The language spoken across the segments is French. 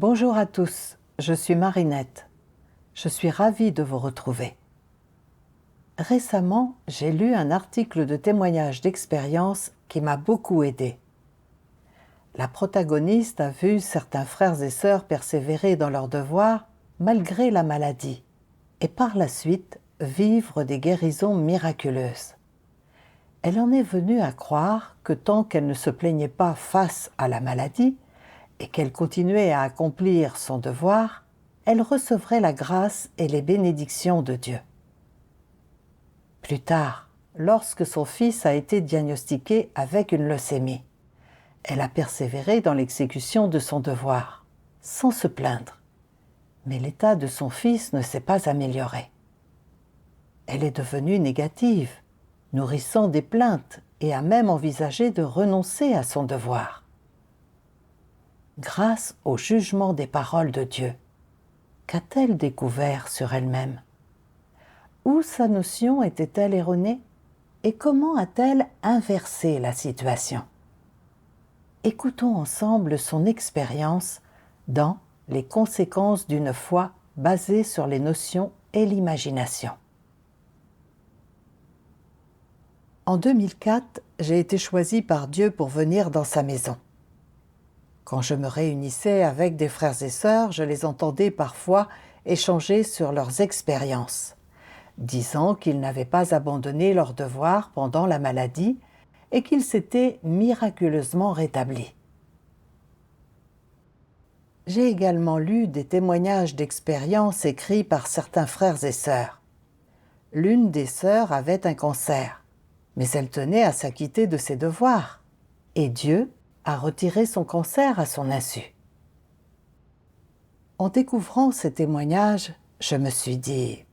Bonjour à tous, je suis Marinette. Je suis ravie de vous retrouver. Récemment, j'ai lu un article de témoignage d'expérience qui m'a beaucoup aidé. La protagoniste a vu certains frères et sœurs persévérer dans leurs devoirs malgré la maladie et par la suite vivre des guérisons miraculeuses. Elle en est venue à croire que tant qu'elle ne se plaignait pas face à la maladie et qu'elle continuait à accomplir son devoir, elle recevrait la grâce et les bénédictions de Dieu. Plus tard, lorsque son fils a été diagnostiqué avec une leucémie, elle a persévéré dans l'exécution de son devoir, sans se plaindre. Mais l'état de son fils ne s'est pas amélioré. Elle est devenue négative, nourrissant des plaintes et a même envisagé de renoncer à son devoir. Grâce au jugement des paroles de Dieu, qu'a-t-elle découvert sur elle-même? Où sa notion était-elle erronée? Et comment a-t-elle inversé la situation? Écoutons ensemble son expérience dans les conséquences d'une foi basée sur les notions et l'imagination. En 2004, j'ai été choisie par Dieu pour venir dans sa maison. Quand je me réunissais avec des frères et sœurs, je les entendais parfois échanger sur leurs expériences, disant qu'ils n'avaient pas abandonné leurs devoirs pendant la maladie et qu'ils s'étaient miraculeusement rétablis. J'ai également lu des témoignages d'expériences écrits par certains frères et sœurs. L'une des sœurs avait un cancer, mais elle tenait à s'acquitter de ses devoirs, et Dieu a retiré son cancer à son insu. En découvrant ces témoignages, je me suis dit,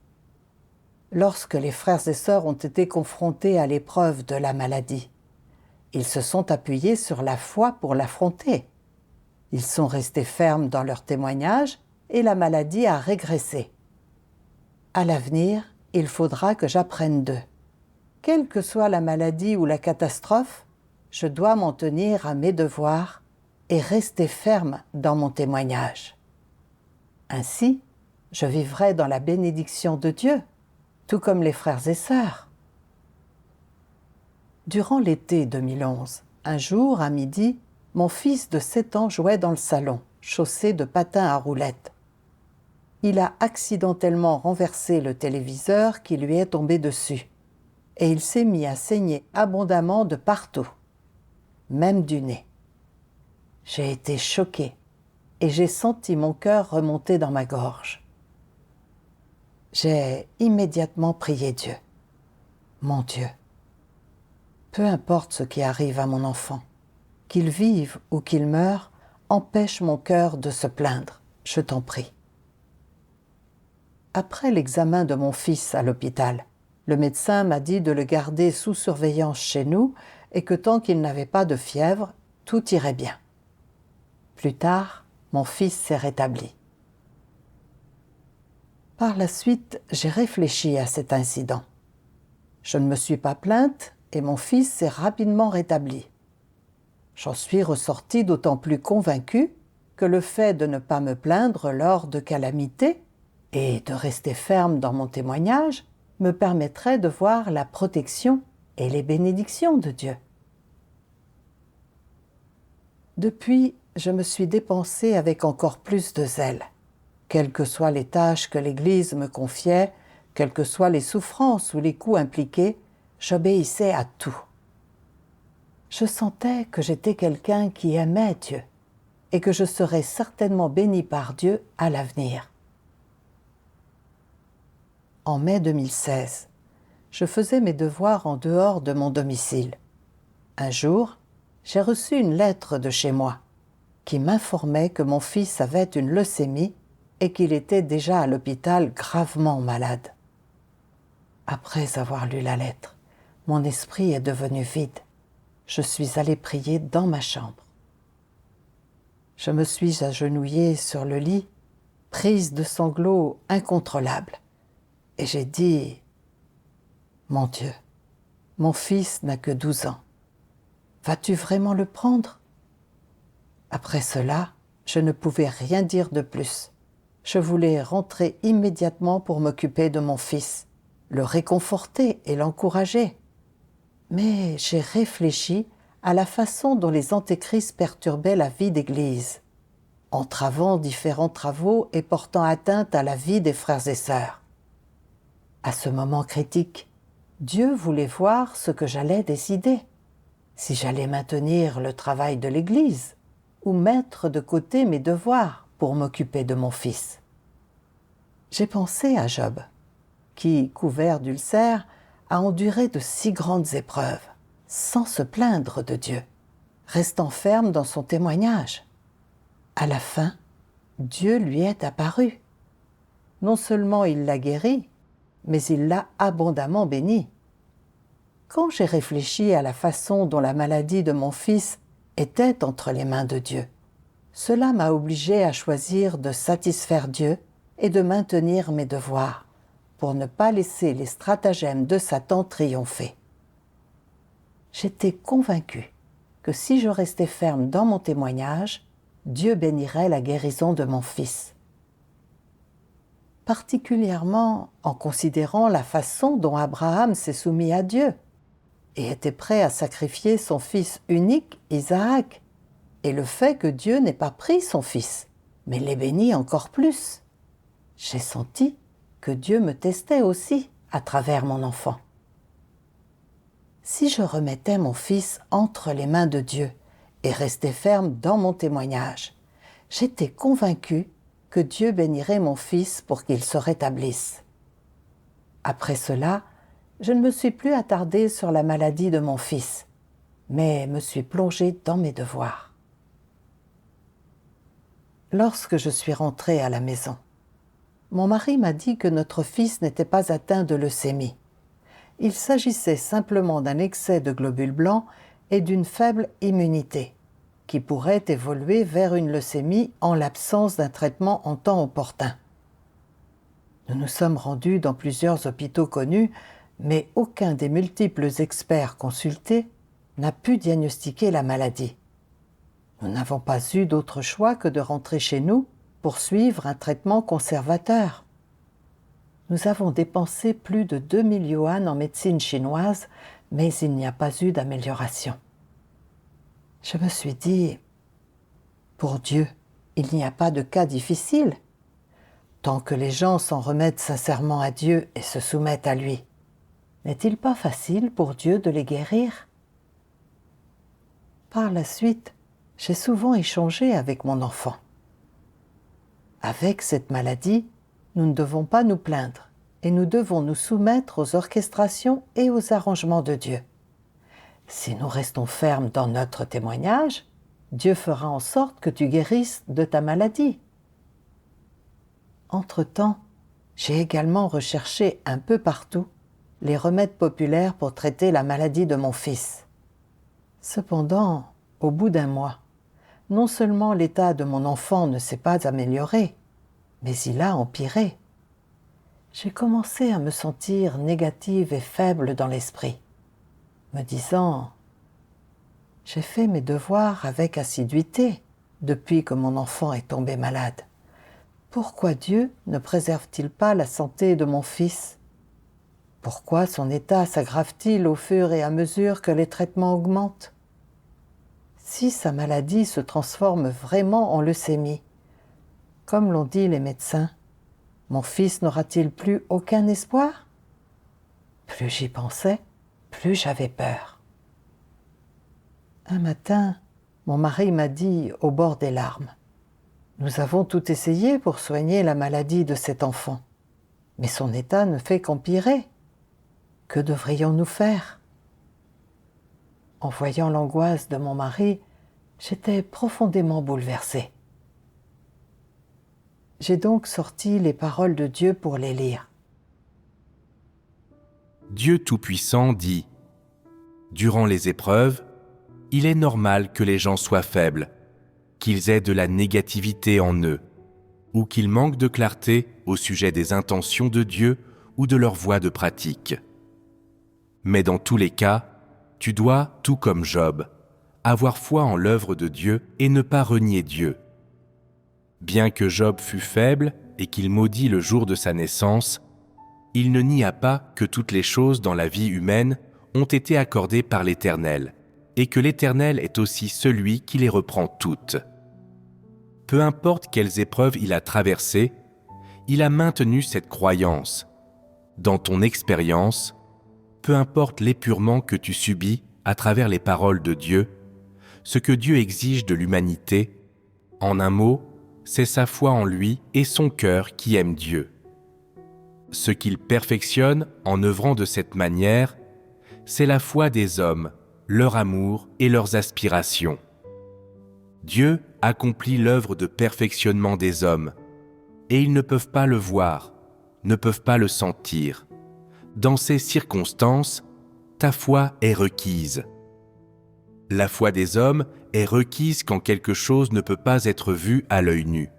lorsque les frères et sœurs ont été confrontés à l'épreuve de la maladie, ils se sont appuyés sur la foi pour l'affronter. Ils sont restés fermes dans leur témoignage et la maladie a régressé. À l'avenir, il faudra que j'apprenne d'eux. Quelle que soit la maladie ou la catastrophe, je dois m'en tenir à mes devoirs et rester ferme dans mon témoignage. Ainsi, je vivrai dans la bénédiction de Dieu, tout comme les frères et sœurs. Durant l'été 2011, un jour, à midi, mon fils de 7 ans jouait dans le salon, chaussé de patins à roulettes. Il a accidentellement renversé le téléviseur qui lui est tombé dessus, et il s'est mis à saigner abondamment de partout, même du nez. J'ai été choquée et j'ai senti mon cœur remonter dans ma gorge. J'ai immédiatement prié Dieu. Mon Dieu, peu importe ce qui arrive à mon enfant, qu'il vive ou qu'il meure, empêche mon cœur de se plaindre, je t'en prie. Après l'examen de mon fils à l'hôpital, le médecin m'a dit de le garder sous surveillance chez nous et que tant qu'il n'avait pas de fièvre, tout irait bien. Plus tard, mon fils s'est rétabli. Par la suite, j'ai réfléchi à cet incident. Je ne me suis pas plainte et mon fils s'est rapidement rétabli. J'en suis ressortie d'autant plus convaincue que le fait de ne pas me plaindre lors de calamités et de rester ferme dans mon témoignage me permettrait de voir la protection et les bénédictions de Dieu. Depuis, je me suis dépensée avec encore plus de zèle. Quelles que soient les tâches que l'Église me confiait, quelles que soient les souffrances ou les coûts impliqués, j'obéissais à tout. Je sentais que j'étais quelqu'un qui aimait Dieu et que je serais certainement bénie par Dieu à l'avenir. En mai 2016, je faisais mes devoirs en dehors de mon domicile. Un jour, j'ai reçu une lettre de chez moi qui m'informait que mon fils avait une leucémie et qu'il était déjà à l'hôpital gravement malade. Après avoir lu la lettre, mon esprit est devenu vide. Je suis allée prier dans ma chambre. Je me suis agenouillée sur le lit, prise de sanglots incontrôlables, et j'ai dit « Mon Dieu, mon fils n'a que 12 ans. Vas-tu vraiment le prendre ?» Après cela, Je ne pouvais rien dire de plus. Je voulais rentrer immédiatement pour m'occuper de mon fils, le réconforter et l'encourager. Mais j'ai réfléchi à la façon dont les antéchrists perturbaient la vie d'Église, entravant différents travaux et portant atteinte à la vie des frères et sœurs. À ce moment critique, Dieu voulait voir ce que j'allais décider, si j'allais maintenir le travail de l'Église ou mettre de côté mes devoirs pour m'occuper de mon fils. J'ai pensé à Job, qui, couvert d'ulcères, a enduré de si grandes épreuves, sans se plaindre de Dieu, restant ferme dans son témoignage. À la fin, Dieu lui est apparu. Non seulement il l'a guéri, mais il l'a abondamment béni. Quand j'ai réfléchi à la façon dont la maladie de mon fils était entre les mains de Dieu, cela m'a obligé à choisir de satisfaire Dieu et de maintenir mes devoirs, pour ne pas laisser les stratagèmes de Satan triompher. J'étais convaincue que si je restais ferme dans mon témoignage, Dieu bénirait la guérison de mon fils. Particulièrement en considérant la façon dont Abraham s'est soumis à Dieu et était prêt à sacrifier son fils unique, Isaac, et le fait que Dieu n'ait pas pris son fils, mais l'ait béni encore plus. J'ai senti que Dieu me testait aussi à travers mon enfant. Si je remettais mon fils entre les mains de Dieu et restais ferme dans mon témoignage, j'étais convaincue que Dieu bénirait mon fils pour qu'il se rétablisse. Après cela, je ne me suis plus attardée sur la maladie de mon fils, mais me suis plongée dans mes devoirs. Lorsque je suis rentrée à la maison, mon mari m'a dit que notre fils n'était pas atteint de leucémie. Il s'agissait simplement d'un excès de globules blancs et d'une faible immunité, qui pourrait évoluer vers une leucémie en l'absence d'un traitement en temps opportun. Nous nous sommes rendus dans plusieurs hôpitaux connus, mais aucun des multiples experts consultés n'a pu diagnostiquer la maladie. Nous n'avons pas eu d'autre choix que de rentrer chez nous pour suivre un traitement conservateur. Nous avons dépensé plus de 2000 yuan en médecine chinoise, mais il n'y a pas eu d'amélioration. Je me suis dit, pour Dieu, il n'y a pas de cas difficile, tant que les gens s'en remettent sincèrement à Dieu et se soumettent à lui. N'est-il pas facile pour Dieu de les guérir? Par la suite, j'ai souvent échangé avec mon enfant. Avec cette maladie, nous ne devons pas nous plaindre et nous devons nous soumettre aux orchestrations et aux arrangements de Dieu. Si nous restons fermes dans notre témoignage, Dieu fera en sorte que tu guérisses de ta maladie. Entre-temps, j'ai également recherché un peu partout les remèdes populaires pour traiter la maladie de mon fils. Cependant, au bout d'un mois, non seulement l'état de mon enfant ne s'est pas amélioré, mais il a empiré. J'ai commencé à me sentir négative et faible dans l'esprit, me disant « J'ai fait mes devoirs avec assiduité depuis que mon enfant est tombé malade. Pourquoi Dieu ne préserve-t-il pas la santé de mon fils? Pourquoi son état s'aggrave-t-il au fur et à mesure que les traitements augmentent? Si sa maladie se transforme vraiment en leucémie, comme l'ont dit les médecins, mon fils n'aura-t-il plus aucun espoir? Plus j'y pensais, plus j'avais peur. Un matin, mon mari m'a dit au bord des larmes, « Nous avons tout essayé pour soigner la maladie de cet enfant, mais son état ne fait qu'empirer. Que devrions-nous faire ?» En voyant l'angoisse de mon mari, j'étais profondément bouleversée. J'ai donc sorti les paroles de Dieu pour les lire. Dieu Tout-Puissant dit « Durant les épreuves, il est normal que les gens soient faibles, qu'ils aient de la négativité en eux, ou qu'ils manquent de clarté au sujet des intentions de Dieu ou de leur voie de pratique. Mais dans tous les cas, tu dois, tout comme Job, avoir foi en l'œuvre de Dieu et ne pas renier Dieu. Bien que Job fût faible et qu'il maudit le jour de sa naissance, il ne nia pas que toutes les choses dans la vie humaine ont été accordées par l'Éternel, et que l'Éternel est aussi celui qui les reprend toutes. Peu importe quelles épreuves il a traversées, il a maintenu cette croyance. Dans ton expérience, peu importe l'épurement que tu subis à travers les paroles de Dieu, ce que Dieu exige de l'humanité, en un mot, c'est sa foi en lui et son cœur qui aime Dieu. Ce qu'il perfectionne en œuvrant de cette manière, c'est la foi des hommes, leur amour et leurs aspirations. Dieu accomplit l'œuvre de perfectionnement des hommes, et ils ne peuvent pas le voir, ne peuvent pas le sentir. Dans ces circonstances, ta foi est requise. La foi des hommes est requise quand quelque chose ne peut pas être vu à l'œil nu.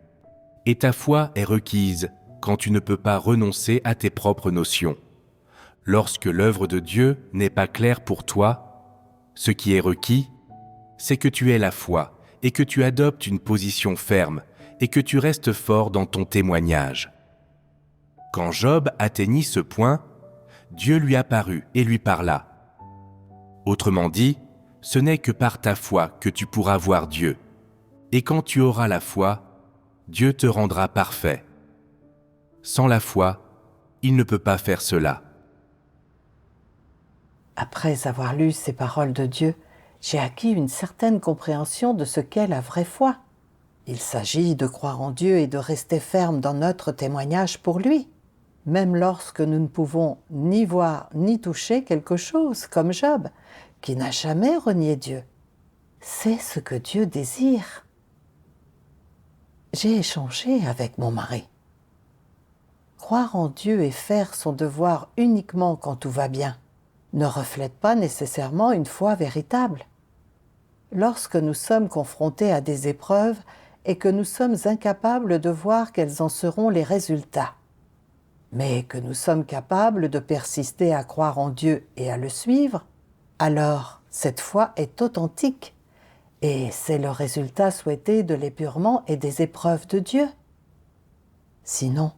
Et ta foi est requise quand tu ne peux pas renoncer à tes propres notions. Lorsque l'œuvre de Dieu n'est pas claire pour toi, ce qui est requis, c'est que tu aies la foi et que tu adoptes une position ferme et que tu restes fort dans ton témoignage. Quand Job atteignit ce point, Dieu lui apparut et lui parla. Autrement dit, ce n'est que par ta foi que tu pourras voir Dieu. Et quand tu auras la foi, Dieu te rendra parfait. Sans la foi, il ne peut pas faire cela. Après avoir lu ces paroles de Dieu, j'ai acquis une certaine compréhension de ce qu'est la vraie foi. Il s'agit de croire en Dieu et de rester ferme dans notre témoignage pour lui, même lorsque nous ne pouvons ni voir ni toucher quelque chose, comme Job, qui n'a jamais renié Dieu. C'est ce que Dieu désire. J'ai échangé avec mon mari. Croire en Dieu et faire son devoir uniquement quand tout va bien ne reflète pas nécessairement une foi véritable. Lorsque nous sommes confrontés à des épreuves et que nous sommes incapables de voir quels en seront les résultats, mais que nous sommes capables de persister à croire en Dieu et à le suivre, alors cette foi est authentique et c'est le résultat souhaité de l'épurement et des épreuves de Dieu. Sinon,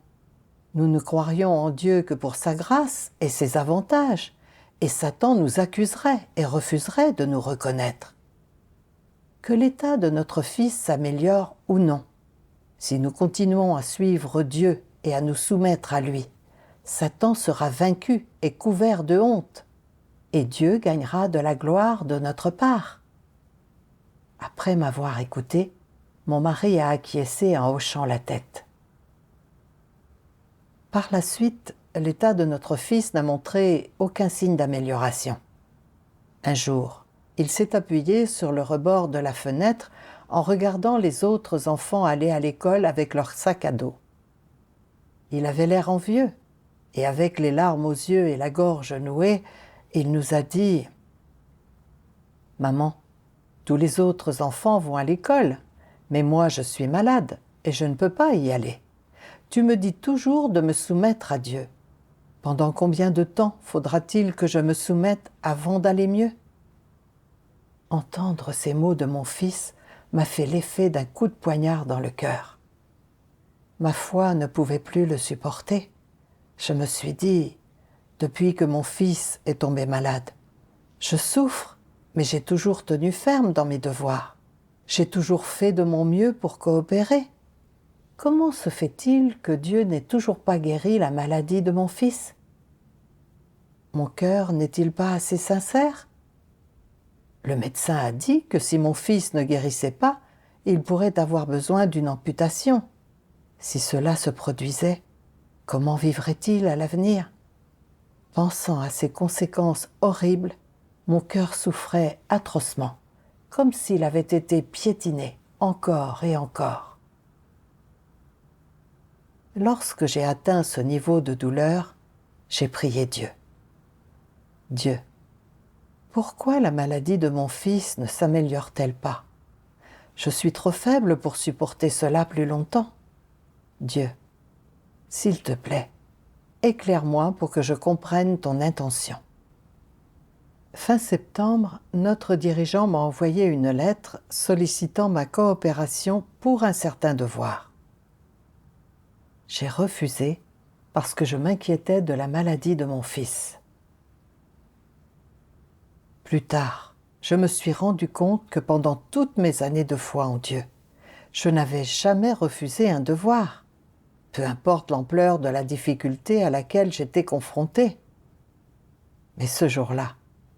nous ne croirions en Dieu que pour sa grâce et ses avantages, et Satan nous accuserait et refuserait de nous reconnaître. Que l'état de notre fils s'améliore ou non, si nous continuons à suivre Dieu et à nous soumettre à lui, Satan sera vaincu et couvert de honte, et Dieu gagnera de la gloire de notre part. Après m'avoir écouté, mon mari a acquiescé en hochant la tête. Par la suite, l'état de notre fils n'a montré aucun signe d'amélioration. Un jour, il s'est appuyé sur le rebord de la fenêtre en regardant les autres enfants aller à l'école avec leur sac à dos. Il avait l'air envieux, et avec les larmes aux yeux et la gorge nouée, il nous a dit « Maman, tous les autres enfants vont à l'école, mais moi je suis malade et je ne peux pas y aller. Tu me dis toujours de me soumettre à Dieu. Pendant combien de temps faudra-t-il que je me soumette avant d'aller mieux ?» Entendre ces mots de mon fils m'a fait l'effet d'un coup de poignard dans le cœur. Ma foi ne pouvait plus le supporter. Je me suis dit, depuis que mon fils est tombé malade, je souffre, mais j'ai toujours tenu ferme dans mes devoirs. J'ai toujours fait de mon mieux pour coopérer. Comment se fait-il que Dieu n'ait toujours pas guéri la maladie de mon fils ? Mon cœur n'est-il pas assez sincère ? Le médecin a dit que si mon fils ne guérissait pas, il pourrait avoir besoin d'une amputation. Si cela se produisait, comment vivrait-il à l'avenir ? Pensant à ces conséquences horribles, mon cœur souffrait atrocement, comme s'il avait été piétiné encore et encore. Lorsque j'ai atteint ce niveau de douleur, j'ai prié Dieu. Dieu, pourquoi la maladie de mon fils ne s'améliore-t-elle pas ? Je suis trop faible pour supporter cela plus longtemps. Dieu, s'il te plaît, éclaire-moi pour que je comprenne ton intention. Fin septembre, notre dirigeant m'a envoyé une lettre sollicitant ma coopération pour un certain devoir. J'ai refusé parce que je m'inquiétais de la maladie de mon fils. Plus tard, je me suis rendu compte que pendant toutes mes années de foi en Dieu, je n'avais jamais refusé un devoir, peu importe l'ampleur de la difficulté à laquelle j'étais confrontée. Mais ce jour-là,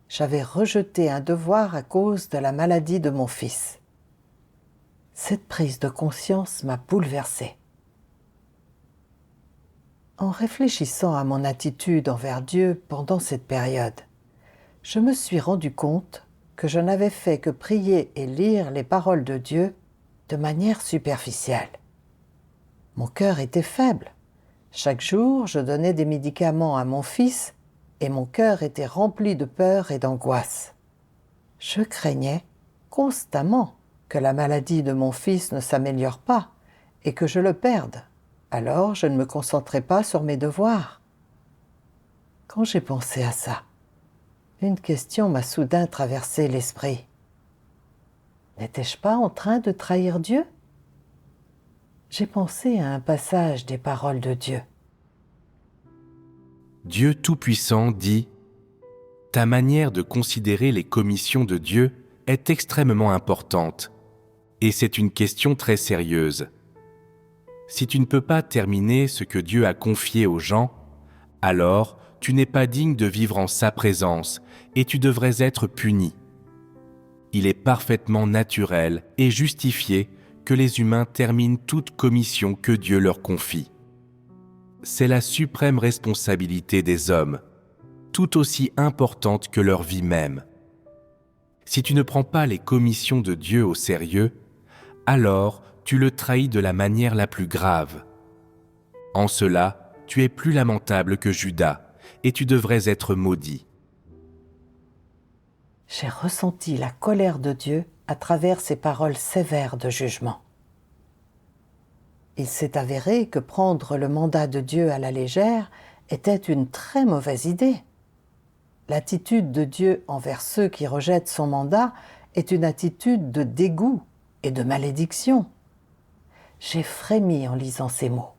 j'avais rejeté un devoir à cause de la maladie de mon fils. Cette prise de conscience m'a bouleversée. En réfléchissant à mon attitude envers Dieu pendant cette période, je me suis rendu compte que je n'avais fait que prier et lire les paroles de Dieu de manière superficielle. Mon cœur était faible. Chaque jour, je donnais des médicaments à mon fils et mon cœur était rempli de peur et d'angoisse. Je craignais constamment que la maladie de mon fils ne s'améliore pas et que je le perde. Alors, je ne me concentrais pas sur mes devoirs. Quand j'ai pensé à ça, une question m'a soudain traversé l'esprit. N'étais-je pas en train de trahir Dieu ? J'ai pensé à un passage des paroles de Dieu. Dieu Tout-Puissant dit « Ta manière de considérer les commissions de Dieu est extrêmement importante, et c'est une question très sérieuse. Si tu ne peux pas terminer ce que Dieu a confié aux gens, alors tu n'es pas digne de vivre en sa présence et tu devrais être puni. Il est parfaitement naturel et justifié que les humains terminent toute commission que Dieu leur confie. C'est la suprême responsabilité des hommes, tout aussi importante que leur vie même. Si tu ne prends pas les commissions de Dieu au sérieux, alors tu le trahis de la manière la plus grave. En cela, tu es plus lamentable que Judas, et tu devrais être maudit. » J'ai ressenti la colère de Dieu à travers ces paroles sévères de jugement. Il s'est avéré que prendre le mandat de Dieu à la légère était une très mauvaise idée. L'attitude de Dieu envers ceux qui rejettent son mandat est une attitude de dégoût et de malédiction. J'ai frémi en lisant ces mots.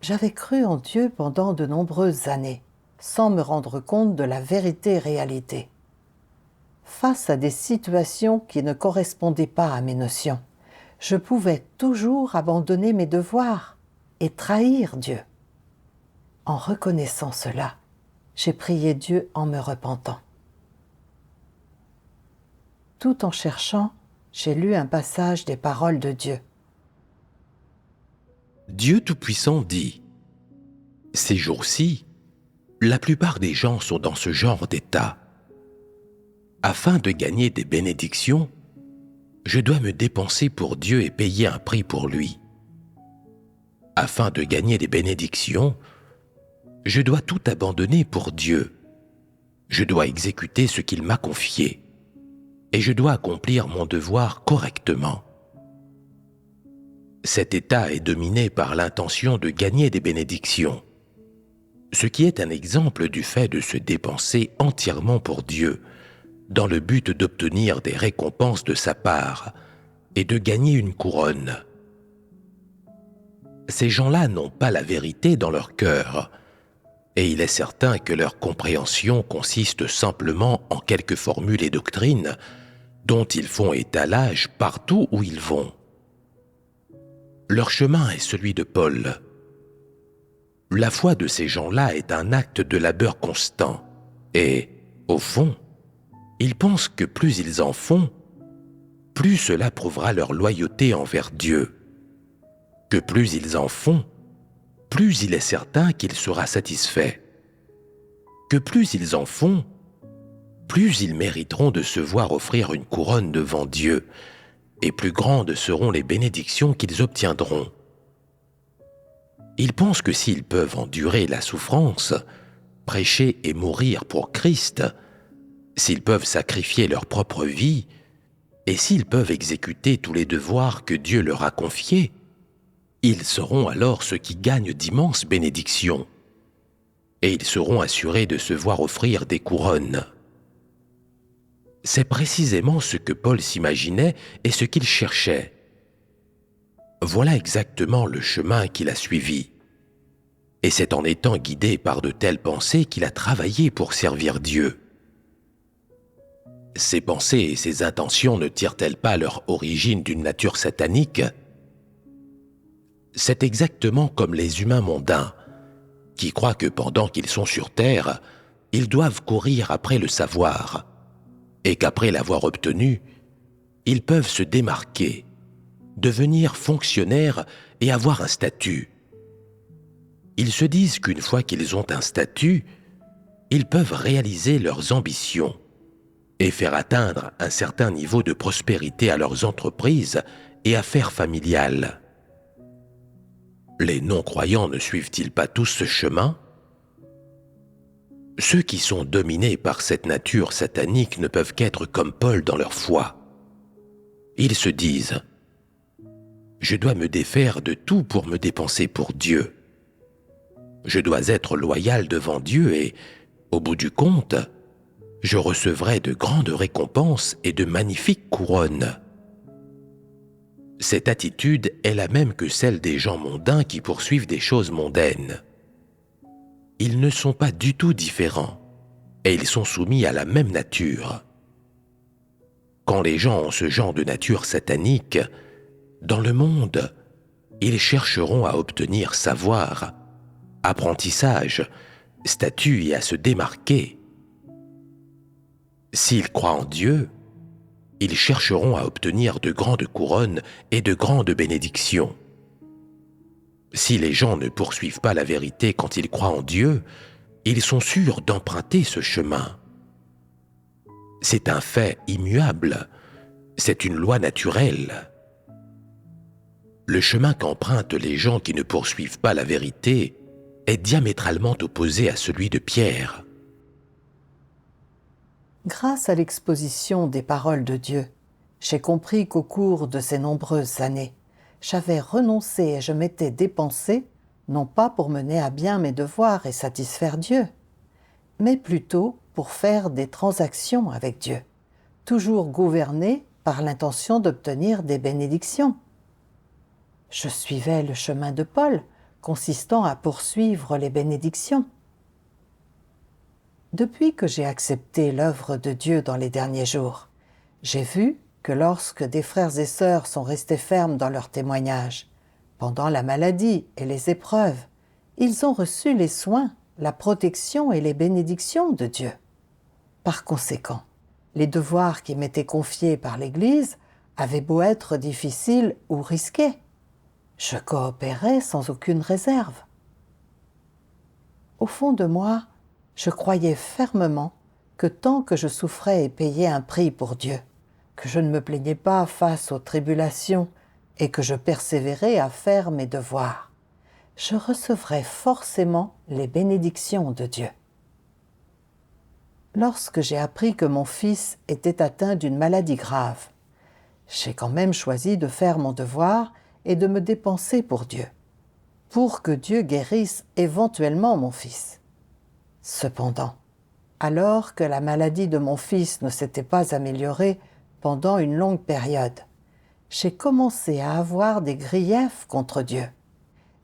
J'avais cru en Dieu pendant de nombreuses années, sans me rendre compte de la vérité réalité. Face à des situations qui ne correspondaient pas à mes notions, je pouvais toujours abandonner mes devoirs et trahir Dieu. En reconnaissant cela, j'ai prié Dieu en me repentant. Tout en cherchant, j'ai lu un passage des paroles de Dieu. Dieu Tout-Puissant dit « Ces jours-ci, la plupart des gens sont dans ce genre d'état. Afin de gagner des bénédictions, je dois me dépenser pour Dieu et payer un prix pour lui. Afin de gagner des bénédictions, je dois tout abandonner pour Dieu. Je dois exécuter ce qu'il m'a confié et je dois accomplir mon devoir correctement. Cet état est dominé par l'intention de gagner des bénédictions, ce qui est un exemple du fait de se dépenser entièrement pour Dieu, dans le but d'obtenir des récompenses de sa part et de gagner une couronne. Ces gens-là n'ont pas la vérité dans leur cœur, et il est certain que leur compréhension consiste simplement en quelques formules et doctrines dont ils font étalage partout où ils vont. Leur chemin est celui de Paul. La foi de ces gens-là est un acte de labeur constant et, au fond, ils pensent que plus ils en font, plus cela prouvera leur loyauté envers Dieu. Que plus ils en font, plus il est certain qu'il sera satisfait. Que plus ils en font, plus ils mériteront de se voir offrir une couronne devant Dieu, et plus grandes seront les bénédictions qu'ils obtiendront. Ils pensent que s'ils peuvent endurer la souffrance, prêcher et mourir pour Christ, s'ils peuvent sacrifier leur propre vie, et s'ils peuvent exécuter tous les devoirs que Dieu leur a confiés, ils seront alors ceux qui gagnent d'immenses bénédictions, et ils seront assurés de se voir offrir des couronnes. C'est précisément ce que Paul s'imaginait et ce qu'il cherchait. Voilà exactement le chemin qu'il a suivi. Et c'est en étant guidé par de telles pensées qu'il a travaillé pour servir Dieu. Ces pensées et ces intentions ne tirent-elles pas leur origine d'une nature satanique ? C'est exactement comme les humains mondains, qui croient que pendant qu'ils sont sur Terre, ils doivent courir après le savoir, et qu'après l'avoir obtenu, ils peuvent se démarquer, devenir fonctionnaires et avoir un statut. Ils se disent qu'une fois qu'ils ont un statut, ils peuvent réaliser leurs ambitions et faire atteindre un certain niveau de prospérité à leurs entreprises et affaires familiales. Les non-croyants ne suivent-ils pas tous ce chemin ? Ceux qui sont dominés par cette nature satanique ne peuvent qu'être comme Paul dans leur foi. Ils se disent « Je dois me défaire de tout pour me dépenser pour Dieu. Je dois être loyal devant Dieu et, au bout du compte, je recevrai de grandes récompenses et de magnifiques couronnes. » Cette attitude est la même que celle des gens mondains qui poursuivent des choses mondaines. Ils ne sont pas du tout différents et ils sont soumis à la même nature. Quand les gens ont ce genre de nature satanique, dans le monde, ils chercheront à obtenir savoir, apprentissage, statut et à se démarquer. S'ils croient en Dieu, ils chercheront à obtenir de grandes couronnes et de grandes bénédictions. Si les gens ne poursuivent pas la vérité quand ils croient en Dieu, ils sont sûrs d'emprunter ce chemin. C'est un fait immuable, c'est une loi naturelle. Le chemin qu'empruntent les gens qui ne poursuivent pas la vérité est diamétralement opposé à celui de Pierre. Grâce à l'exposition des paroles de Dieu, j'ai compris qu'au cours de ces nombreuses années, j'avais renoncé et je m'étais dépensé, non pas pour mener à bien mes devoirs et satisfaire Dieu, mais plutôt pour faire des transactions avec Dieu, toujours gouverné par l'intention d'obtenir des bénédictions. Je suivais le chemin de Paul, consistant à poursuivre les bénédictions. Depuis que j'ai accepté l'œuvre de Dieu dans les derniers jours, j'ai vu que lorsque des frères et sœurs sont restés fermes dans leur témoignage, pendant la maladie et les épreuves, ils ont reçu les soins, la protection et les bénédictions de Dieu. Par conséquent, les devoirs qui m'étaient confiés par l'Église avaient beau être difficiles ou risqués, je coopérais sans aucune réserve. Au fond de moi, je croyais fermement que tant que je souffrais et payais un prix pour Dieu, que je ne me plaignais pas face aux tribulations et que je persévérais à faire mes devoirs, je recevrais forcément les bénédictions de Dieu. Lorsque j'ai appris que mon fils était atteint d'une maladie grave, j'ai quand même choisi de faire mon devoir et de me dépenser pour Dieu, pour que Dieu guérisse éventuellement mon fils. Cependant, alors que la maladie de mon fils ne s'était pas améliorée pendant une longue période, j'ai commencé à avoir des griefs contre Dieu.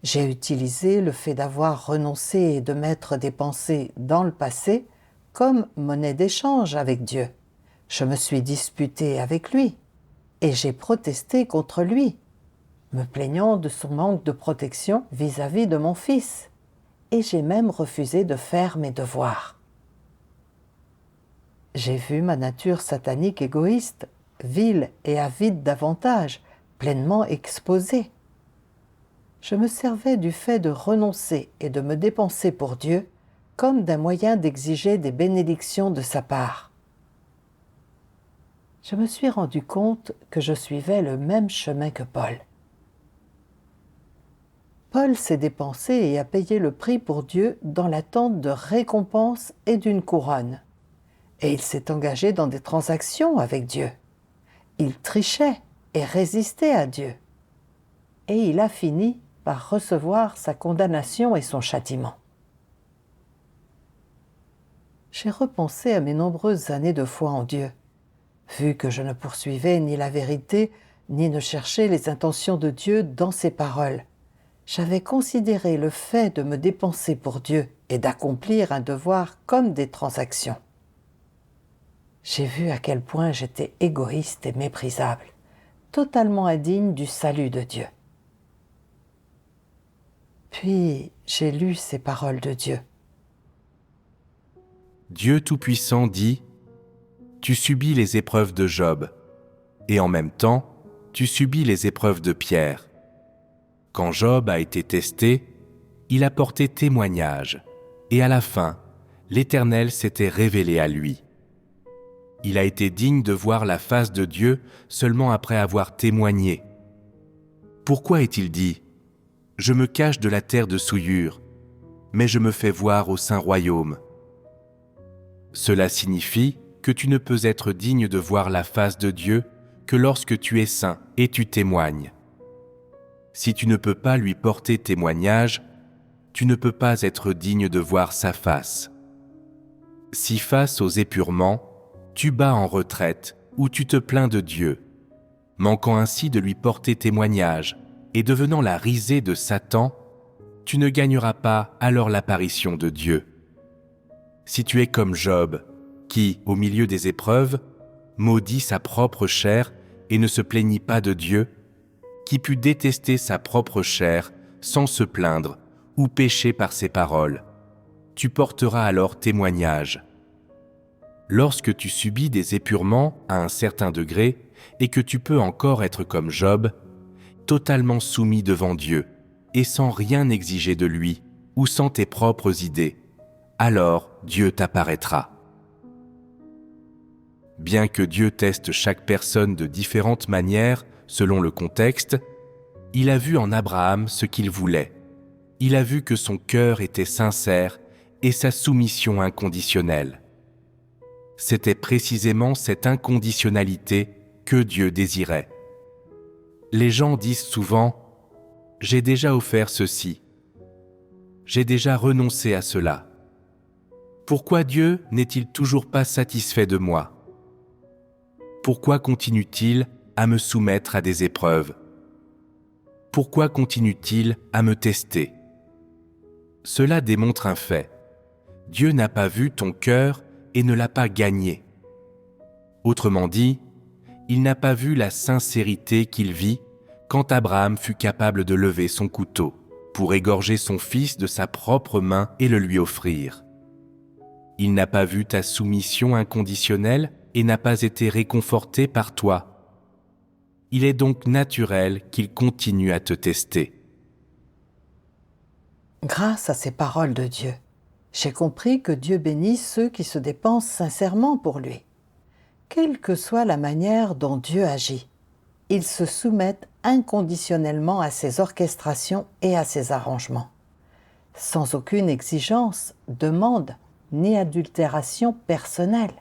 J'ai utilisé le fait d'avoir renoncé et de m'être dépensé dans le passé comme monnaie d'échange avec Dieu. Je me suis disputé avec lui et j'ai protesté contre lui, me plaignant de son manque de protection vis-à-vis de mon fils. Et j'ai même refusé de faire mes devoirs. J'ai vu ma nature satanique égoïste, vile et avide d'avantages, pleinement exposée. Je me servais du fait de renoncer et de me dépenser pour Dieu comme d'un moyen d'exiger des bénédictions de sa part. Je me suis rendu compte que je suivais le même chemin que Paul. Paul s'est dépensé et a payé le prix pour Dieu dans l'attente de récompenses et d'une couronne. Et il s'est engagé dans des transactions avec Dieu. Il trichait et résistait à Dieu. Et il a fini par recevoir sa condamnation et son châtiment. J'ai repensé à mes nombreuses années de foi en Dieu. Vu que je ne poursuivais ni la vérité, ni ne chercher les intentions de Dieu dans ses paroles. J'avais considéré le fait de me dépenser pour Dieu et d'accomplir un devoir comme des transactions. J'ai vu à quel point j'étais égoïste et méprisable, totalement indigne du salut de Dieu. Puis j'ai lu ces paroles de Dieu. Dieu Tout-Puissant dit « Tu subis les épreuves de Job, et en même temps, tu subis les épreuves de Pierre. Quand Job a été testé, il a porté témoignage, et à la fin, l'Éternel s'était révélé à lui. Il a été digne de voir la face de Dieu seulement après avoir témoigné. Pourquoi est-il dit « Je me cache de la terre de souillure, mais je me fais voir au saint royaume ». Cela signifie que tu ne peux être digne de voir la face de Dieu que lorsque tu es saint et tu témoignes. Si tu ne peux pas lui porter témoignage, tu ne peux pas être digne de voir sa face. Si face aux épurements, tu bats en retraite ou tu te plains de Dieu, manquant ainsi de lui porter témoignage et devenant la risée de Satan, tu ne gagneras pas alors l'apparition de Dieu. Si tu es comme Job, qui, au milieu des épreuves, maudit sa propre chair et ne se plaignit pas de Dieu, qui put détester sa propre chair sans se plaindre ou pécher par ses paroles, tu porteras alors témoignage. Lorsque tu subis des épurements à un certain degré et que tu peux encore être comme Job, totalement soumis devant Dieu et sans rien exiger de lui ou sans tes propres idées, alors Dieu t'apparaîtra. Bien que Dieu teste chaque personne de différentes manières selon le contexte, il a vu en Abraham ce qu'il voulait. Il a vu que son cœur était sincère et sa soumission inconditionnelle. C'était précisément cette inconditionnalité que Dieu désirait. Les gens disent souvent « J'ai déjà offert ceci. J'ai déjà renoncé à cela. Pourquoi Dieu n'est-il toujours pas satisfait de moi? Pourquoi continue-t-il à me soumettre à des épreuves? Pourquoi continue-t-il à me tester? » Cela démontre un fait. Dieu n'a pas vu ton cœur et ne l'a pas gagné. Autrement dit, il n'a pas vu la sincérité qu'il vit quand Abraham fut capable de lever son couteau pour égorger son fils de sa propre main et le lui offrir. Il n'a pas vu ta soumission inconditionnelle et n'a pas été réconforté par toi. Il est donc naturel qu'il continue à te tester. Grâce à ces paroles de Dieu, j'ai compris que Dieu bénit ceux qui se dépensent sincèrement pour lui. Quelle que soit la manière dont Dieu agit, ils se soumettent inconditionnellement à ses orchestrations et à ses arrangements, sans aucune exigence, demande, ni adultération personnelle.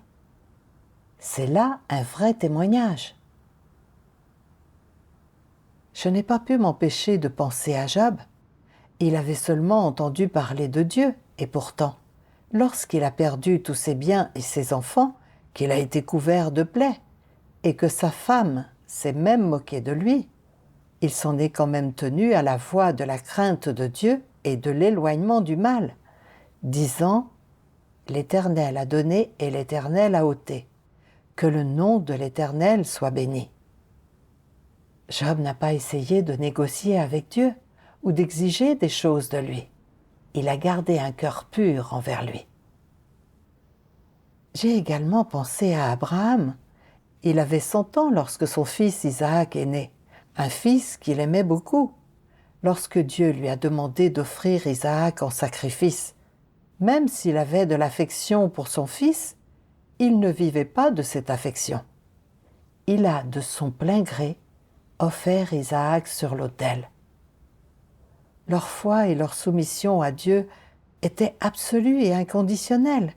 C'est là un vrai témoignage. Je n'ai pas pu m'empêcher de penser à Job. Il avait seulement entendu parler de Dieu, et pourtant, lorsqu'il a perdu tous ses biens et ses enfants, qu'il a été couvert de plaies, et que sa femme s'est même moquée de lui, il s'en est quand même tenu à la voie de la crainte de Dieu et de l'éloignement du mal, disant « L'Éternel a donné et l'Éternel a ôté. Que le nom de l'Éternel soit béni. » Job n'a pas essayé de négocier avec Dieu ou d'exiger des choses de lui. Il a gardé un cœur pur envers lui. J'ai également pensé à Abraham. Il avait 100 ans lorsque son fils Isaac est né, un fils qu'il aimait beaucoup. Lorsque Dieu lui a demandé d'offrir Isaac en sacrifice, même s'il avait de l'affection pour son fils, il ne vivait pas de cette affection. Il a, de son plein gré, offert Isaac sur l'autel. Leur foi et leur soumission à Dieu étaient absolues et inconditionnelles.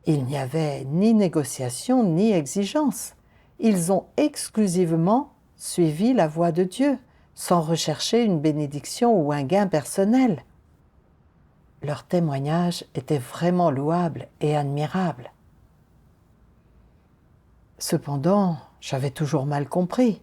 Il n'y avait ni négociation ni exigence. Ils ont exclusivement suivi la voie de Dieu, sans rechercher une bénédiction ou un gain personnel. Leur témoignage était vraiment louable et admirable. Cependant, j'avais toujours mal compris.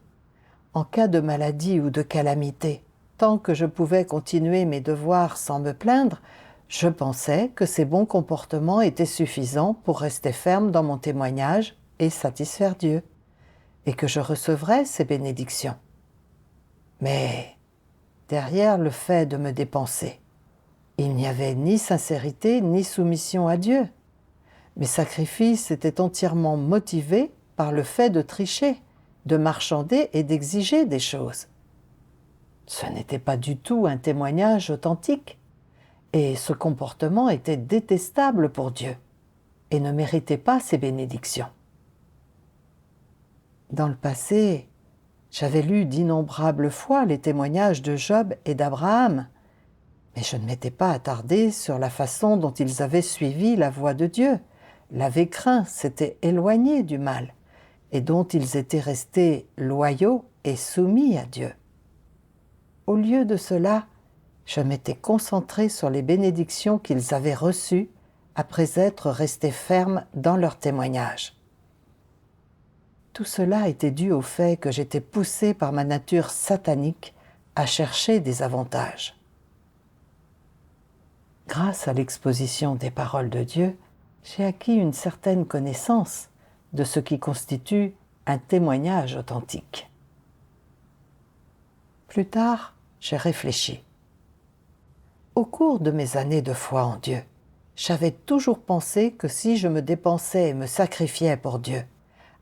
en cas de maladie ou de calamité. Tant que je pouvais continuer mes devoirs sans me plaindre, je pensais que ces bons comportements étaient suffisants pour rester ferme dans mon témoignage et satisfaire Dieu, et que je recevrais ses bénédictions. Mais derrière le fait de me dépenser, il n'y avait ni sincérité ni soumission à Dieu. Mes sacrifices étaient entièrement motivés par le fait de tricher, de marchander et d'exiger des choses. Ce n'était pas du tout un témoignage authentique, et ce comportement était détestable pour Dieu et ne méritait pas ses bénédictions. Dans le passé, j'avais lu d'innombrables fois les témoignages de Job et d'Abraham, mais je ne m'étais pas attardé sur la façon dont ils avaient suivi la voie de Dieu, l'avaient craint, s'étaient éloignés du mal, et dont ils étaient restés loyaux et soumis à Dieu. Au lieu de cela, je m'étais concentré sur les bénédictions qu'ils avaient reçues après être restés fermes dans leur témoignage. Tout cela était dû au fait que j'étais poussé par ma nature satanique à chercher des avantages. Grâce à l'exposition des paroles de Dieu, j'ai acquis une certaine connaissance de ce qui constitue un témoignage authentique. Plus tard, j'ai réfléchi. Au cours de mes années de foi en Dieu, j'avais toujours pensé que si je me dépensais et me sacrifiais pour Dieu,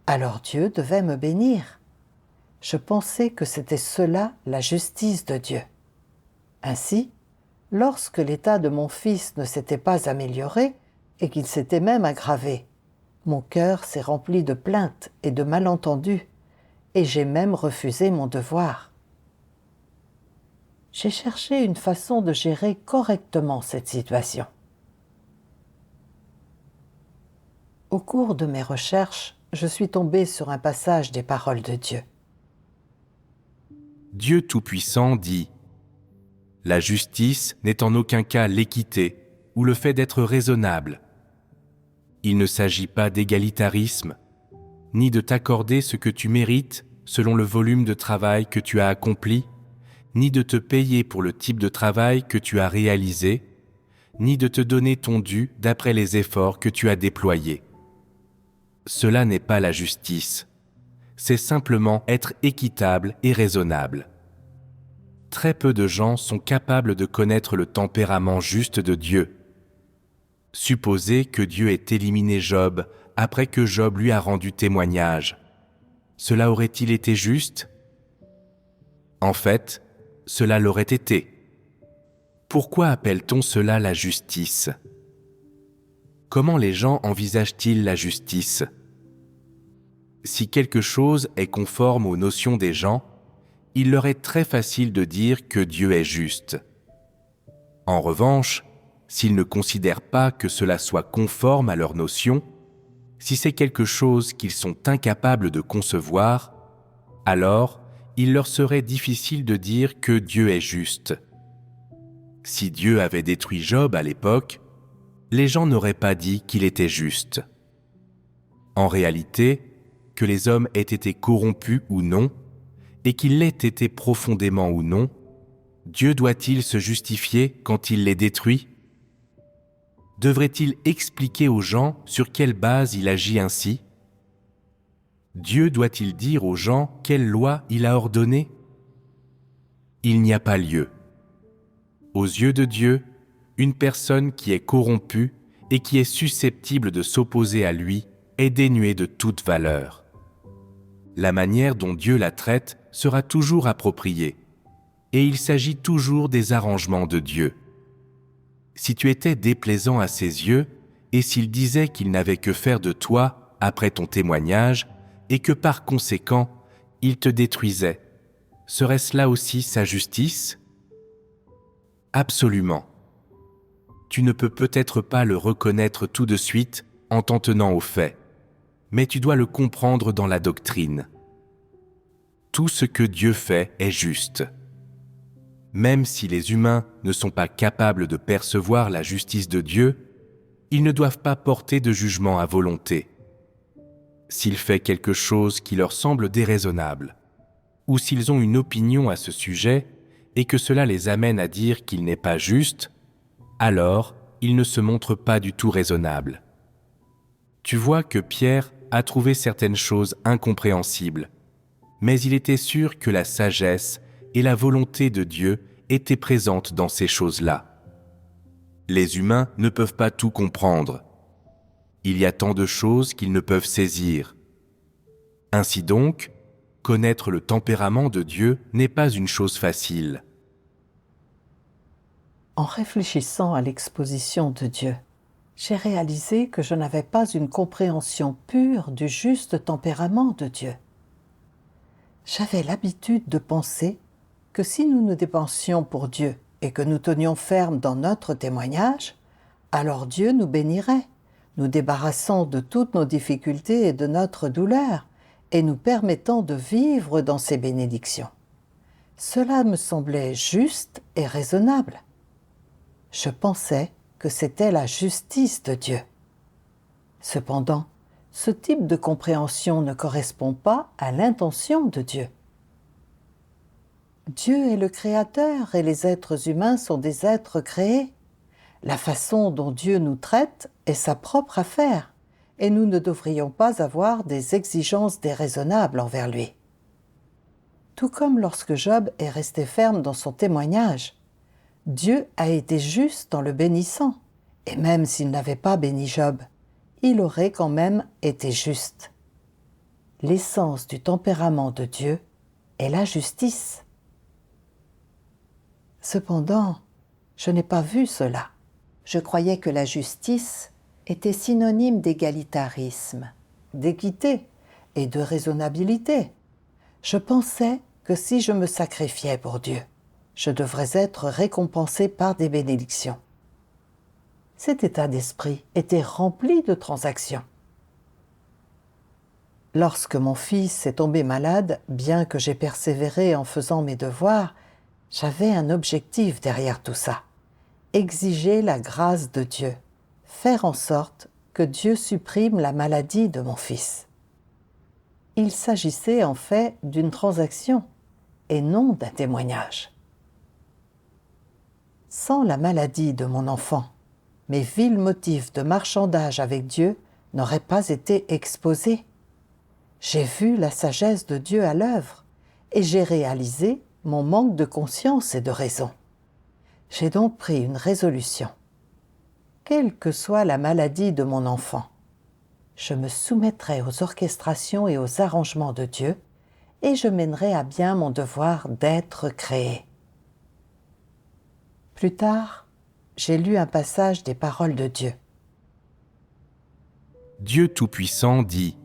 alors Dieu devait me bénir. Je pensais que c'était cela la justice de Dieu. Ainsi, lorsque l'état de mon fils ne s'était pas amélioré et qu'il s'était même aggravé, mon cœur s'est rempli de plaintes et de malentendus, et j'ai même refusé mon devoir. J'ai cherché une façon de gérer correctement cette situation. Au cours de mes recherches, je suis tombé sur un passage des paroles de Dieu. Dieu Tout-Puissant dit « La justice n'est en aucun cas l'équité ou le fait d'être raisonnable. Il ne s'agit pas d'égalitarisme, ni de t'accorder ce que tu mérites selon le volume de travail que tu as accompli, ni de te payer pour le type de travail que tu as réalisé, ni de te donner ton dû d'après les efforts que tu as déployés. Cela n'est pas la justice, c'est simplement être équitable et raisonnable. Très peu de gens sont capables de connaître le tempérament juste de Dieu. Supposez que Dieu ait éliminé Job après que Job lui a rendu témoignage. Cela aurait-il été juste ? En fait, cela l'aurait été. Pourquoi appelle-t-on cela la justice ? Comment les gens envisagent-ils la justice ? Si quelque chose est conforme aux notions des gens, il leur est très facile de dire que Dieu est juste. En revanche, s'ils ne considèrent pas que cela soit conforme à leurs notions, si c'est quelque chose qu'ils sont incapables de concevoir, alors il leur serait difficile de dire que Dieu est juste. Si Dieu avait détruit Job à l'époque, les gens n'auraient pas dit qu'il était juste. En réalité, que les hommes aient été corrompus ou non, et qu'ils l'aient été profondément ou non, Dieu doit-il se justifier quand il les détruit ? Devrait-il expliquer aux gens sur quelle base il agit ainsi ? Dieu doit-il dire aux gens quelle loi il a ordonnée ? Il n'y a pas lieu. Aux yeux de Dieu, une personne qui est corrompue et qui est susceptible de s'opposer à lui est dénuée de toute valeur. La manière dont Dieu la traite sera toujours appropriée, et il s'agit toujours des arrangements de Dieu. Si tu étais déplaisant à ses yeux, et s'il disait qu'il n'avait que faire de toi après ton témoignage, et que par conséquent, il te détruisait, serait-ce là aussi sa justice ? Absolument. Tu ne peux peut-être pas le reconnaître tout de suite en t'en tenant aux faits, mais tu dois le comprendre dans la doctrine. Tout ce que Dieu fait est juste. Même si les humains ne sont pas capables de percevoir la justice de Dieu, ils ne doivent pas porter de jugement à volonté. S'il fait quelque chose qui leur semble déraisonnable, ou s'ils ont une opinion à ce sujet et que cela les amène à dire qu'il n'est pas juste, alors ils ne se montrent pas du tout raisonnables. Tu vois que Pierre a trouvé certaines choses incompréhensibles, mais il était sûr que la sagesse et la volonté de Dieu étaient présentes dans ces choses-là. Les humains ne peuvent pas tout comprendre. Il y a tant de choses qu'ils ne peuvent saisir. Ainsi donc, connaître le tempérament de Dieu n'est pas une chose facile. En réfléchissant à l'exposition de Dieu, j'ai réalisé que je n'avais pas une compréhension pure du juste tempérament de Dieu. J'avais l'habitude de penser que si nous nous dépensions pour Dieu et que nous tenions ferme dans notre témoignage, alors Dieu nous bénirait, nous débarrassant de toutes nos difficultés et de notre douleur, et nous permettant de vivre dans ses bénédictions. Cela me semblait juste et raisonnable. Je pensais que c'était la justice de Dieu. Cependant, ce type de compréhension ne correspond pas à l'intention de Dieu. Dieu est le Créateur et les êtres humains sont des êtres créés. La façon dont Dieu nous traite est sa propre affaire, et nous ne devrions pas avoir des exigences déraisonnables envers lui. Tout comme lorsque Job est resté ferme dans son témoignage, Dieu a été juste en le bénissant, et même s'il n'avait pas béni Job, il aurait quand même été juste. L'essence du tempérament de Dieu est la justice. Cependant, je n'ai pas vu cela. Je croyais que la justice était synonyme d'égalitarisme, d'équité et de raisonnabilité. Je pensais que si je me sacrifiais pour Dieu, je devrais être récompensé par des bénédictions. Cet état d'esprit était rempli de transactions. Lorsque mon fils est tombé malade, bien que j'ai persévéré en faisant mes devoirs, j'avais un objectif derrière tout ça: exiger la grâce de Dieu, faire en sorte que Dieu supprime la maladie de mon fils. Il s'agissait en fait d'une transaction et non d'un témoignage. Sans la maladie de mon enfant, mes vils motifs de marchandage avec Dieu n'auraient pas été exposés. J'ai vu la sagesse de Dieu à l'œuvre et j'ai réalisé mon manque de conscience et de raison. J'ai donc pris une résolution. Quelle que soit la maladie de mon enfant, je me soumettrai aux orchestrations et aux arrangements de Dieu et je mènerai à bien mon devoir d'être créé. Plus tard, j'ai lu un passage des paroles de Dieu. Dieu Tout-Puissant dit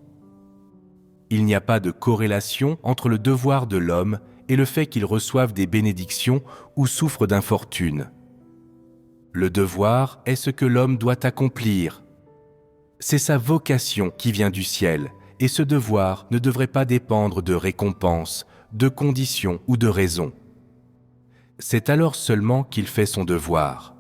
« Il n'y a pas de corrélation entre le devoir de l'homme et le fait qu'il reçoive des bénédictions ou souffre d'infortune. Le devoir est ce que l'homme doit accomplir. C'est sa vocation qui vient du ciel, et ce devoir ne devrait pas dépendre de récompenses, de conditions ou de raisons. C'est alors seulement qu'il fait son devoir.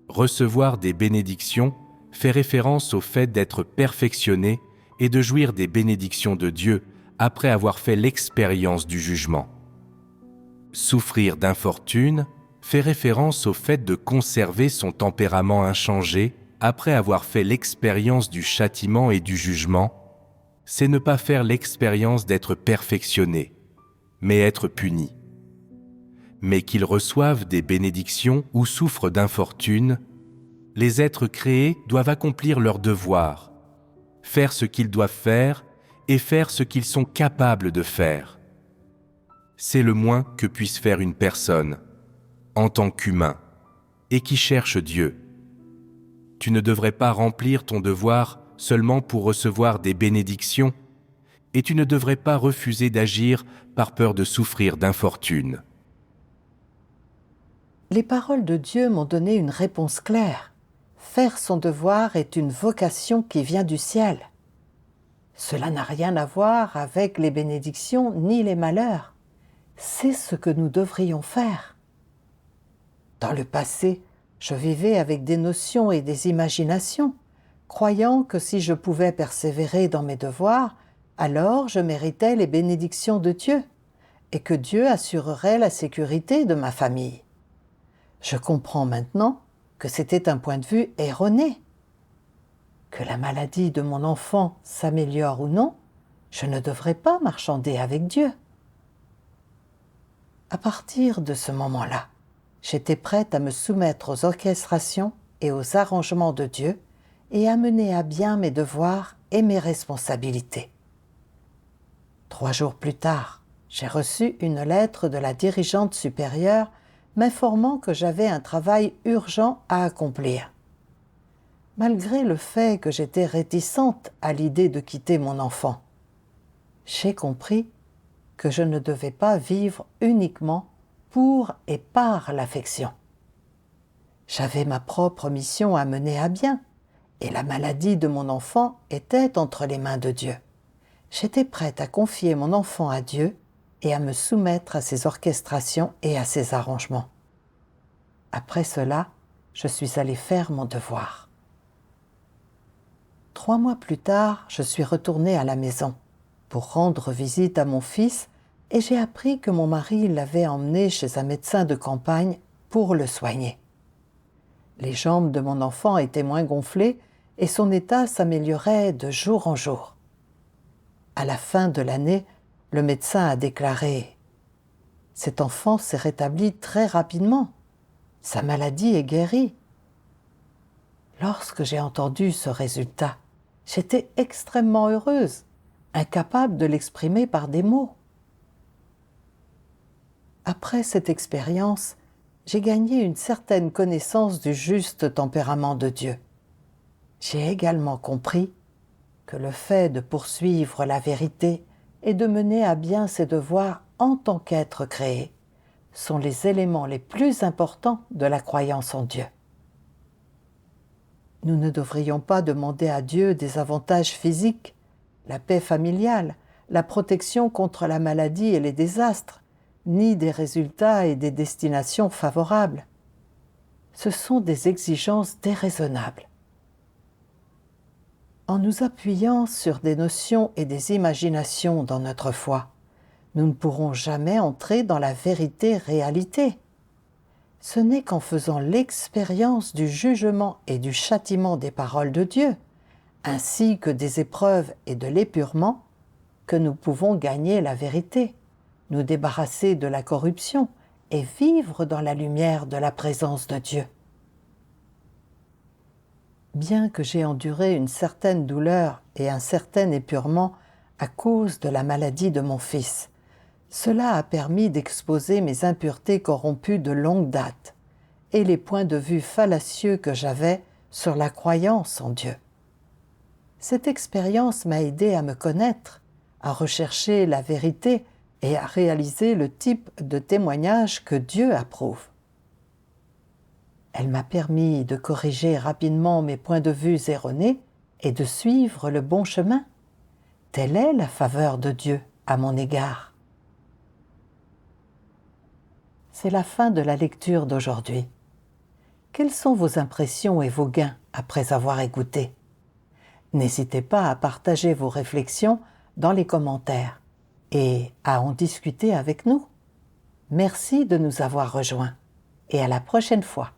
Recevoir des bénédictions fait référence au fait d'être perfectionné et de jouir des bénédictions de Dieu après avoir fait l'expérience du jugement. Souffrir d'infortune fait référence au fait de conserver son tempérament inchangé après avoir fait l'expérience du châtiment et du jugement. C'est ne pas faire l'expérience d'être perfectionné, mais être puni. Mais qu'ils reçoivent des bénédictions ou souffrent d'infortune, les êtres créés doivent accomplir leur devoir, faire ce qu'ils doivent faire et faire ce qu'ils sont capables de faire. C'est le moins que puisse faire une personne, en tant qu'humain, et qui cherche Dieu. Tu ne devrais pas remplir ton devoir seulement pour recevoir des bénédictions, et tu ne devrais pas refuser d'agir par peur de souffrir d'infortune. Les paroles de Dieu m'ont donné une réponse claire. Faire son devoir est une vocation qui vient du ciel. Cela n'a rien à voir avec les bénédictions ni les malheurs. C'est ce que nous devrions faire. Dans le passé, je vivais avec des notions et des imaginations, croyant que si je pouvais persévérer dans mes devoirs, alors je méritais les bénédictions de Dieu. et que Dieu assurerait la sécurité de ma famille. Je comprends maintenant que c'était un point de vue erroné. Que la maladie de mon enfant s'améliore ou non, je ne devrais pas marchander avec Dieu. À partir de ce moment-là, j'étais prête à me soumettre aux orchestrations et aux arrangements de Dieu et à mener à bien mes devoirs et mes responsabilités. 3 jours plus tard, j'ai reçu une lettre de la dirigeante supérieure m'informant que j'avais un travail urgent à accomplir. Malgré le fait que j'étais réticente à l'idée de quitter mon enfant, j'ai compris que je ne devais pas vivre uniquement pour et par l'affection. J'avais ma propre mission à mener à bien, et la maladie de mon enfant était entre les mains de Dieu. J'étais prête à confier mon enfant à Dieu et à me soumettre à ses orchestrations et à ses arrangements. Après cela, je suis allée faire mon devoir. 3 mois plus tard, je suis retournée à la maison pour rendre visite à mon fils et j'ai appris que mon mari l'avait emmené chez un médecin de campagne pour le soigner. Les jambes de mon enfant étaient moins gonflées et son état s'améliorait de jour en jour. À la fin de l'année, le médecin a déclaré « Cet enfant s'est rétabli très rapidement. Sa maladie est guérie. » Lorsque j'ai entendu ce résultat, j'étais extrêmement heureuse, incapable de l'exprimer par des mots. Après cette expérience, j'ai gagné une certaine connaissance du juste tempérament de Dieu. J'ai également compris que le fait de poursuivre la vérité et de mener à bien ses devoirs en tant qu'être créé sont les éléments les plus importants de la croyance en Dieu. Nous ne devrions pas demander à Dieu des avantages physiques, la paix familiale, la protection contre la maladie et les désastres, ni des résultats et des destinations favorables. Ce sont des exigences déraisonnables. En nous appuyant sur des notions et des imaginations dans notre foi, nous ne pourrons jamais entrer dans la vérité-réalité. Ce n'est qu'en faisant l'expérience du jugement et du châtiment des paroles de Dieu, ainsi que des épreuves et de l'épurement, que nous pouvons gagner la vérité, nous débarrasser de la corruption et vivre dans la lumière de la présence de Dieu. Bien que j'ai enduré une certaine douleur et un certain épurement à cause de la maladie de mon fils, cela a permis d'exposer mes impuretés corrompues de longue date et les points de vue fallacieux que j'avais sur la croyance en Dieu. Cette expérience m'a aidé à me connaître, à rechercher la vérité et à réaliser le type de témoignage que Dieu approuve. Elle m'a permis de corriger rapidement mes points de vue erronés et de suivre le bon chemin. Telle est la faveur de Dieu à mon égard. C'est la fin de la lecture d'aujourd'hui. Quelles sont vos impressions et vos gains après avoir écouté? N'hésitez pas à partager vos réflexions dans les commentaires et à en discuter avec nous. Merci de nous avoir rejoints et à la prochaine fois.